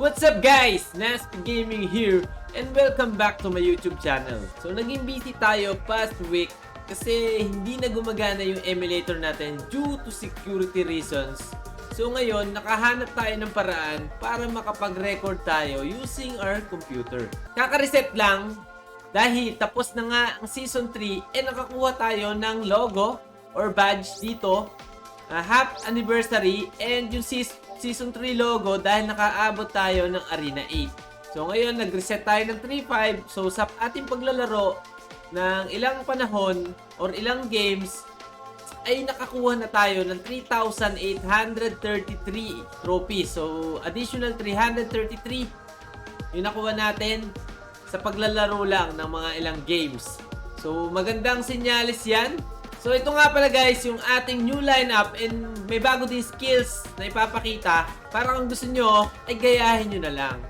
What's up guys? Nasty Gaming here and welcome back to my YouTube channel. So naging busy tayo past week kasi hindi na gumagana yung emulator natin due to security reasons. So ngayon, nakahanap tayo ng paraan para makapag-record tayo using our computer. Kaka-reset lang dahil tapos na nga ang Season 3 and nakakuha tayo ng logo or badge dito. Half anniversary and yung Season 3 logo dahil nakaabot tayo ng Arena 8. So ngayon, nag-reset tayo ng 3.5. So sa ating paglalaro ng ilang panahon or ilang games, ay nakakuha na tayo ng 3,833 trophies. So, additional 333 yung nakuha natin sa paglalaro lang ng mga ilang games. So, magandang senyales yan. So, ito nga pala guys, yung ating new lineup and may bago din skills na ipapakita. Para kung gusto nyo, ay gayahin nyo na lang.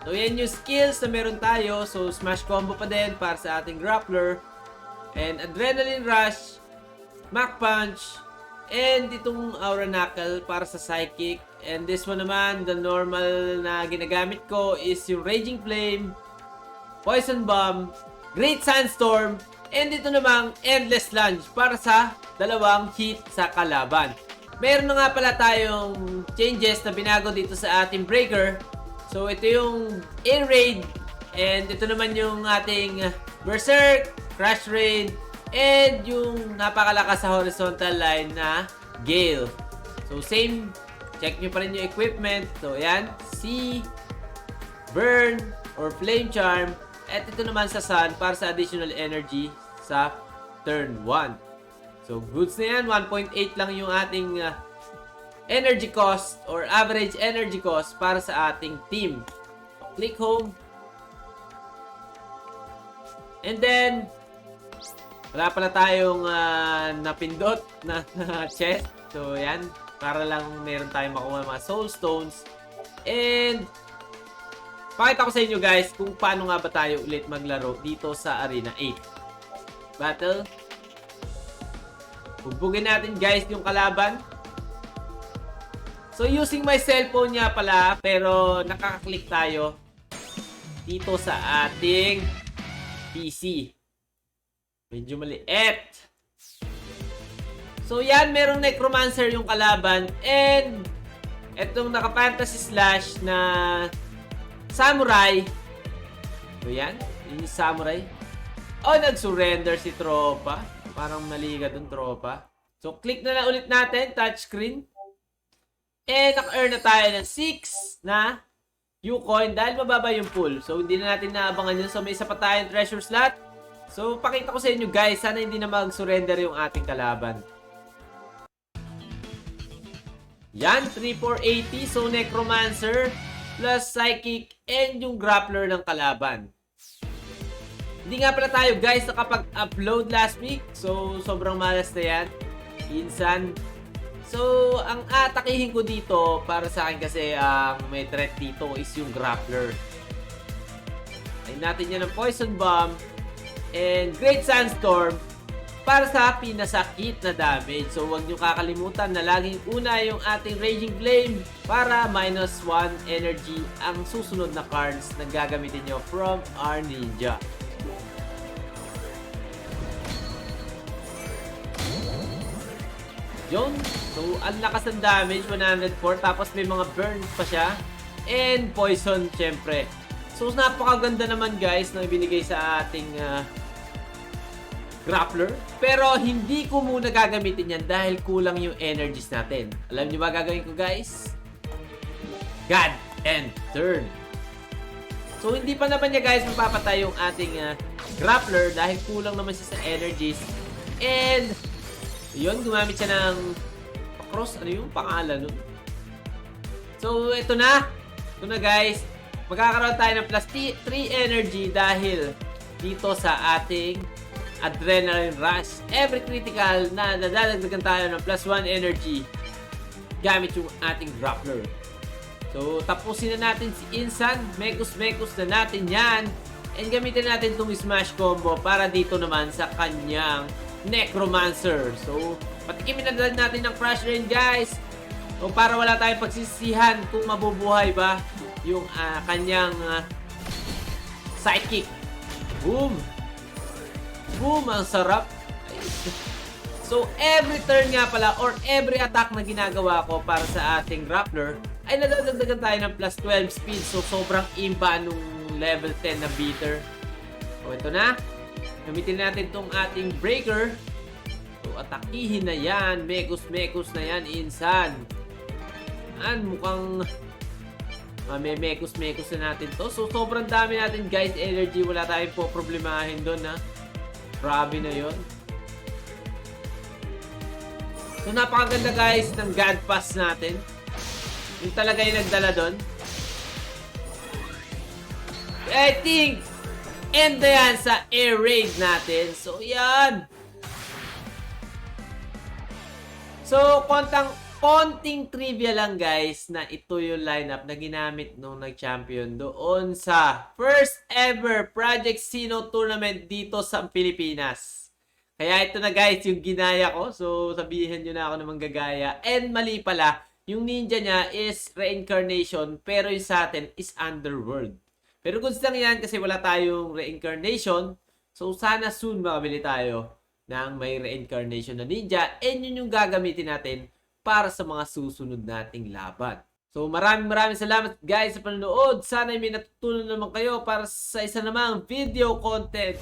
So, yan yung skills na meron tayo. So, smash combo pa din para sa ating grappler. And adrenaline rush, Mach Punch, and itong Aura Knuckle para sa Psychic. And this one naman, the normal na ginagamit ko is yung Raging Flame, Poison Bomb, Great Sandstorm, and ito namang Endless Lunge para sa dalawang hit sa kalaban. Meron na nga pala tayong changes na binago dito sa ating breaker. So ito yung Air Raid, and ito naman yung ating Berserk, Crash Raid, and yung napakalakas sa horizontal line na Gale. So same, check nyo pa rin yung equipment. So yan, C, Burn, or Flame Charm. At ito naman sa Sun para sa additional energy sa turn 1. So goods na yan, 1.8 lang yung ating energy cost or average energy cost para sa ating team. Click home. And then wala pala tayong napindot na chest. So, yan. Para lang meron tayong makuha mga soul stones. And pakita ko sa inyo guys kung paano nga ba tayo ulit maglaro dito sa Arena 8. Battle. Bugbugin natin guys yung kalaban. So, using my cellphone nga pala, pero nakaka-click tayo dito sa ating PC. Medyo maliit. So yan, merong Necromancer yung kalaban. And etong naka-fantasy slash na samurai. So yan, yung samurai. Oh, nag-surrender si tropa. Parang mali ka dun, tropa. So click na lang ulit natin, touchscreen. And naka-earn na tayo ng 6 na U-coin dahil mababa yung pool. So hindi na natin naabangan yun. So may isa pa tayong treasure slot. So, pakita ko sa inyo guys, sana hindi na mag-surrender yung ating kalaban. Yan, 3,480. So, Necromancer plus Psychic and yung Grappler ng kalaban. Hindi nga pala tayo guys nakapag-upload last week. So, sobrang malas na yan. Insan. So, ang atakihin ko dito para sa akin kasi ang may threat dito is yung Grappler. Ayun natin yan ng Poison Bomb and Great Sandstorm para sa pinasakit na damage. So huwag nyo kakalimutan na laging una yung ating Raging Flame para -1 energy ang susunod na cards na gagamitin nyo from our ninja. Yun. So ang lakas ng damage, 104. Tapos may mga burn pa siya. And poison syempre. So napakaganda naman guys na ibinigay sa ating grappler. Pero hindi ko muna gagamitin yan dahil kulang yung energies natin. Alam nyo ba gagawin ko guys? God and turn. So hindi pa naman niya guys mapapatay yung ating grappler dahil kulang naman siya sa energies. And yun, gumamit siya ng cross. Ano yung pangalan nun? So ito na. Ito na guys. Magkakaroon tayo ng plus 3 energy dahil dito sa ating Adrenaline Rush. Every critical na nadadagdagan tayo ng plus 1 energy gamit yung ating grappler. So, tapusin na natin si Insan. Mekus na natin yan. And gamitin natin itong smash combo para dito naman sa kanyang Necromancer. So, patikimin na natin ng Crash Rain guys. O para wala tayong pagsisihan kung mabubuhay ba yung kanyang sidekick. Boom! Boom! Ang sarap! So, every turn nga pala or every attack na ginagawa ko para sa ating Grappler ay nadadagdagan tayo ng plus 12 speed. So, sobrang imba nung level 10 na beater. So, ito na. Gamitin natin tong ating breaker. So, atakihin na yan. Mekus na yan, insan. Mukhang may mekus na natin to. So, sobrang dami natin, guys, energy. Wala tayong po problemahin doon, ha. Grabe na yon. So, napakaganda, guys, ng God Pass natin. Yung talaga yung nagdala doon. I think, end na yan sa air raid natin. So, yan. So, konting trivia lang, guys, na ito yung lineup na ginamit nung nag-champion doon sa first ever Project Sino tournament dito sa Pilipinas. Kaya ito na, guys, yung ginaya ko. So, sabihin nyo na ako na manggagaya. And mali pala, yung ninja niya is reincarnation, pero yung sa atin is underworld. Pero goods lang yan kasi wala tayong reincarnation. So, sana soon makabili tayo ng may reincarnation na ninja. And yun yung gagamitin natin para sa mga susunod nating laban. So, maraming salamat, guys, sa panonood. Sana may natutunan naman kayo para sa isa namang video content.